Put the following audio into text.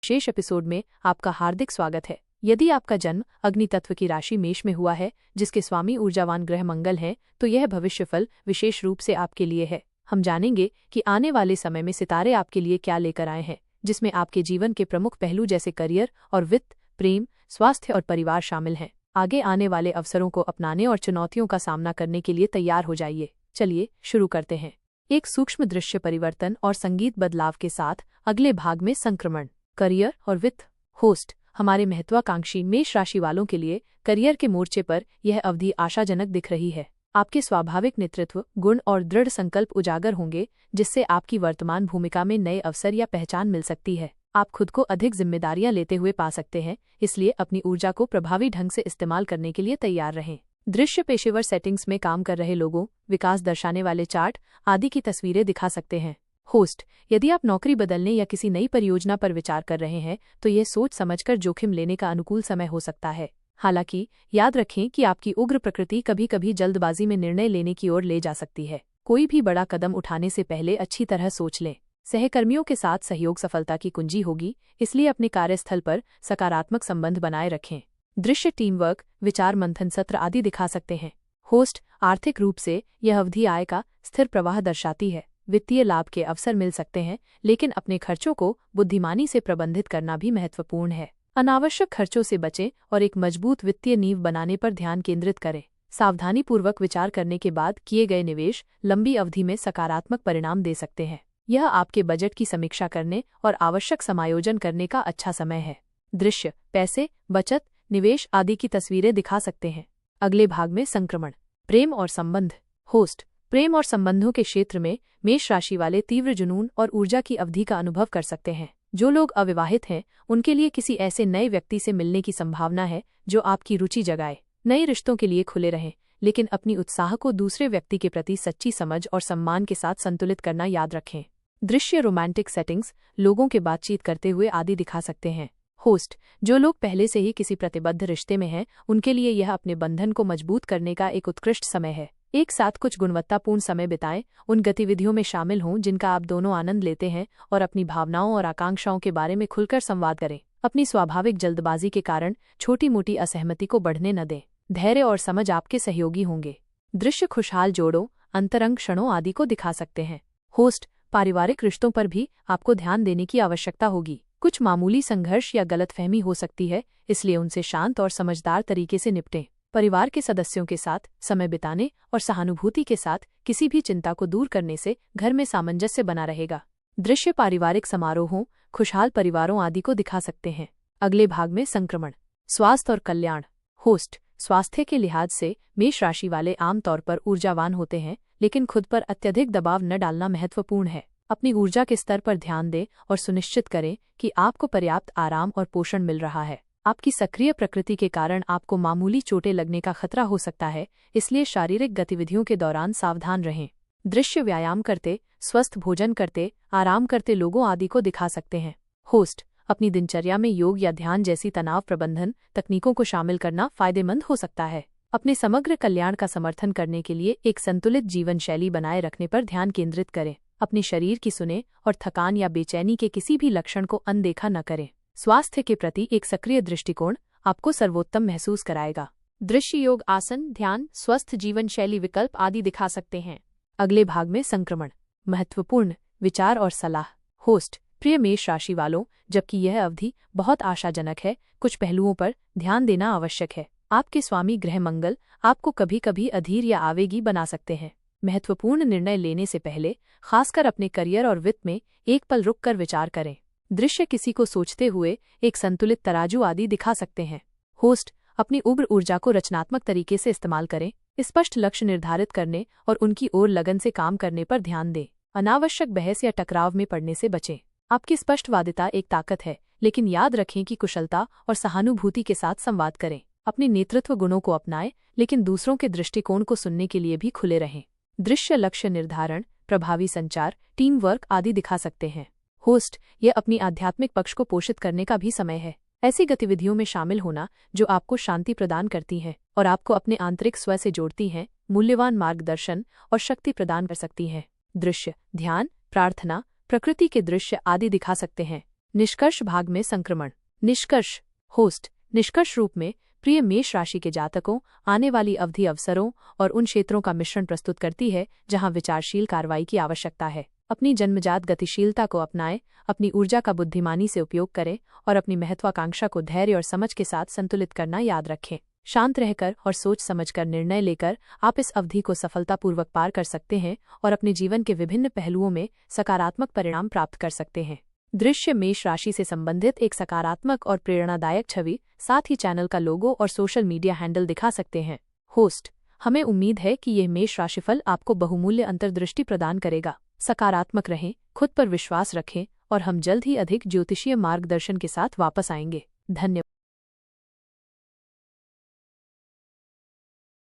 विशेष episode में आपका हार्दिक स्वागत है। यदि आपका जन्म अग्नि तत्व की राशि मेष में हुआ है, जिसके स्वामी ऊर्जावान ग्रह मंगल हैं, तो यह भविष्यफल विशेष रूप से आपके लिए है। हम जानेंगे कि आने वाले समय में सितारे आपके लिए क्या लेकर आए हैं, जिसमें आपके जीवन के प्रमुख पहलू जैसे करियर और वित्त, प्रेम, स्वास्थ्य और परिवार शामिल हैं। आगे आने वाले अवसरों को अपनाने और चुनौतियों का सामना करने के लिए तैयार हो जाइए। चलिए शुरू करते हैं। एक सूक्ष्म दृश्य परिवर्तन और संगीत बदलाव के साथ अगले भाग में संक्रमण, करियर और वित्त। होस्ट, हमारे महत्वाकांक्षी मेष राशि वालों के लिए करियर के मोर्चे पर यह अवधि आशाजनक दिख रही है। आपके स्वाभाविक नेतृत्व गुण और दृढ़ संकल्प उजागर होंगे, जिससे आपकी वर्तमान भूमिका में नए अवसर या पहचान मिल सकती है। आप खुद को अधिक जिम्मेदारियां लेते हुए पा सकते हैं, इसलिए अपनी ऊर्जा को प्रभावी ढंग से इस्तेमाल करने के लिए तैयार रहें। दृश्य पेशेवर सेटिंग्स में काम कर रहे लोगों विकास दर्शाने वाले चार्ट आदि की तस्वीरें दिखा सकते हैं। होस्ट, यदि आप नौकरी बदलने या किसी नई परियोजना पर विचार कर रहे हैं, तो ये सोच समझकर जोखिम लेने का अनुकूल समय हो सकता है। हालांकि याद रखें कि आपकी उग्र प्रकृति कभी कभी जल्दबाजी में निर्णय लेने की ओर ले जा सकती है। कोई भी बड़ा कदम उठाने से पहले अच्छी तरह सोच लें। सहकर्मियों के साथ सहयोग सफलता की कुंजी होगी, इसलिए अपने कार्यस्थल पर सकारात्मक संबंध बनाए रखें। दृश्य टीम वर्क, विचार मंथन सत्र आदि दिखा सकते हैं। होस्ट, आर्थिक रूप से यह अवधि आय का स्थिर प्रवाह दर्शाती है। वित्तीय लाभ के अवसर मिल सकते हैं, लेकिन अपने खर्चों को बुद्धिमानी से प्रबंधित करना भी महत्वपूर्ण है। अनावश्यक खर्चों से बचें और एक मजबूत वित्तीय नींव बनाने पर ध्यान केंद्रित करें। सावधानीपूर्वक विचार करने के बाद किए गए निवेश लंबी अवधि में सकारात्मक परिणाम दे सकते हैं। यह आपके बजट की समीक्षा करने और आवश्यक समायोजन करने का अच्छा समय है। दृश्य पैसे, बचत, निवेश आदि की तस्वीरें दिखा सकते हैं। अगले भाग में संक्रमण, प्रेम और संबंध। होस्ट, प्रेम और संबंधों के क्षेत्र में मेष राशि वाले तीव्र जुनून और ऊर्जा की अवधि का अनुभव कर सकते हैं। जो लोग अविवाहित हैं, उनके लिए किसी ऐसे नए व्यक्ति से मिलने की संभावना है जो आपकी रुचि जगाए। नए रिश्तों के लिए खुले रहें, लेकिन अपनी उत्साह को दूसरे व्यक्ति के प्रति सच्ची समझ और सम्मान के साथ संतुलित करना याद रखें। दृश्य रोमांटिक सेटिंग्स लोगों के बातचीत करते हुए आदि दिखा सकते हैं। होस्ट, जो लोग पहले से ही किसी प्रतिबद्ध रिश्ते में हैं, उनके लिए यह अपने बंधन को मजबूत करने का एक उत्कृष्ट समय है। एक साथ कुछ गुणवत्तापूर्ण समय बिताएं, उन गतिविधियों में शामिल हों जिनका आप दोनों आनंद लेते हैं, और अपनी भावनाओं और आकांक्षाओं के बारे में खुलकर संवाद करें। अपनी स्वाभाविक जल्दबाजी के कारण छोटी मोटी असहमति को बढ़ने न दें। धैर्य और समझ आपके सहयोगी होंगे। दृश्य खुशहाल जोड़ों, अंतरंग क्षणों आदि को दिखा सकते हैं। होस्ट, पारिवारिक रिश्तों पर भी आपको ध्यान देने की आवश्यकता होगी। कुछ मामूली संघर्ष या गलतफहमी हो सकती है, इसलिए उनसे शांत और समझदार तरीके से निपटें। परिवार के सदस्यों के साथ समय बिताने और सहानुभूति के साथ किसी भी चिंता को दूर करने से घर में सामंजस्य बना रहेगा। दृश्य पारिवारिक समारोहों, खुशहाल परिवारों आदि को दिखा सकते हैं। अगले भाग में संक्रमण, स्वास्थ्य और कल्याण। होस्ट, स्वास्थ्य के लिहाज से मेष राशि वाले आमतौर पर ऊर्जावान होते हैं, लेकिन खुद पर अत्यधिक दबाव न डालना महत्वपूर्ण है। अपनी ऊर्जा के स्तर पर ध्यान दें और सुनिश्चित करें कि आपको पर्याप्त आराम और पोषण मिल रहा है। आपकी सक्रिय प्रकृति के कारण आपको मामूली चोटें लगने का खतरा हो सकता है, इसलिए शारीरिक गतिविधियों के दौरान सावधान रहें। दृश्य व्यायाम करते, स्वस्थ भोजन करते, आराम करते लोगों आदि को दिखा सकते हैं। होस्ट, अपनी दिनचर्या में योग या ध्यान जैसी तनाव प्रबंधन तकनीकों को शामिल करना फायदेमंद हो सकता है। अपने समग्र कल्याण का समर्थन करने के लिए एक संतुलित जीवन शैली बनाए रखने पर ध्यान केंद्रित करें। अपने शरीर की सुने और थकान या बेचैनी के किसी भी लक्षण को अनदेखा न करें। स्वास्थ्य के प्रति एक सक्रिय दृष्टिकोण आपको सर्वोत्तम महसूस कराएगा। दृश्य योग आसन, ध्यान, स्वस्थ जीवन शैली विकल्प आदि दिखा सकते हैं। अगले भाग में संक्रमण, महत्वपूर्ण विचार और सलाह। होस्ट, प्रिय मेष राशि वालों, जबकि यह अवधि बहुत आशाजनक है, कुछ पहलुओं पर ध्यान देना आवश्यक है। आपके स्वामी ग्रह मंगल आपको कभी कभी अधीर या आवेगी बना सकते हैं। महत्वपूर्ण निर्णय लेने से पहले खासकर अपने करियर और वित्त में एक पल रुककर विचार करें। दृश्य किसी को सोचते हुए एक संतुलित तराजू आदि दिखा सकते हैं। होस्ट, अपनी उग्र ऊर्जा को रचनात्मक तरीके से इस्तेमाल करें। स्पष्ट लक्ष्य निर्धारित करने और उनकी ओर लगन से काम करने पर ध्यान दें। अनावश्यक बहस या टकराव में पड़ने से बचें। आपकी स्पष्टवादिता एक ताकत है, लेकिन याद रखें कि कुशलता और सहानुभूति के साथ संवाद करें। अपने नेतृत्व गुणों को अपनाएं, लेकिन दूसरों के दृष्टिकोण को सुनने के लिए भी खुले रहें। दृश्य लक्ष्य निर्धारण, प्रभावी संचार, टीम वर्क आदि दिखा सकते हैं। होस्ट, यह अपनी आध्यात्मिक पक्ष को पोषित करने का भी समय है। ऐसी गतिविधियों में शामिल होना जो आपको शांति प्रदान करती हैं और आपको अपने आंतरिक स्व से जोड़ती हैं, मूल्यवान मार्गदर्शन और शक्ति प्रदान कर सकती हैं। दृश्य, ध्यान, प्रार्थना, प्रकृति के दृश्य आदि दिखा सकते हैं। निष्कर्ष भाग में संक्रमण। निष्कर्ष। होस्ट निष्कर्ष रूप में प्रिय मेष राशि के जातकों, आने वाली अवधि अवसरों और उन क्षेत्रों का मिश्रण प्रस्तुत करती है जहां विचारशील कार्रवाई की आवश्यकता है। अपनी जन्मजात गतिशीलता को अपनाएं, अपनी ऊर्जा का बुद्धिमानी से उपयोग करें और अपनी महत्वाकांक्षा को धैर्य और समझ के साथ संतुलित करना याद रखें। शांत रहकर और सोच समझकर निर्णय लेकर आप इस अवधि को सफलतापूर्वक पार कर सकते हैं और अपने जीवन के विभिन्न पहलुओं में सकारात्मक परिणाम प्राप्त कर सकते हैं। दृश्य मेष राशि से संबंधित एक सकारात्मक और प्रेरणादायक छवि साथ ही चैनल का लोगो और सोशल मीडिया हैंडल दिखा सकते हैं। होस्ट हमें उम्मीद है कि यह मेष राशिफल आपको बहुमूल्य अंतर्दृष्टि प्रदान करेगा। सकारात्मक रहें, खुद पर विश्वास रखें और हम जल्द ही अधिक ज्योतिषीय मार्गदर्शन के साथ वापस आएंगे। धन्यवाद।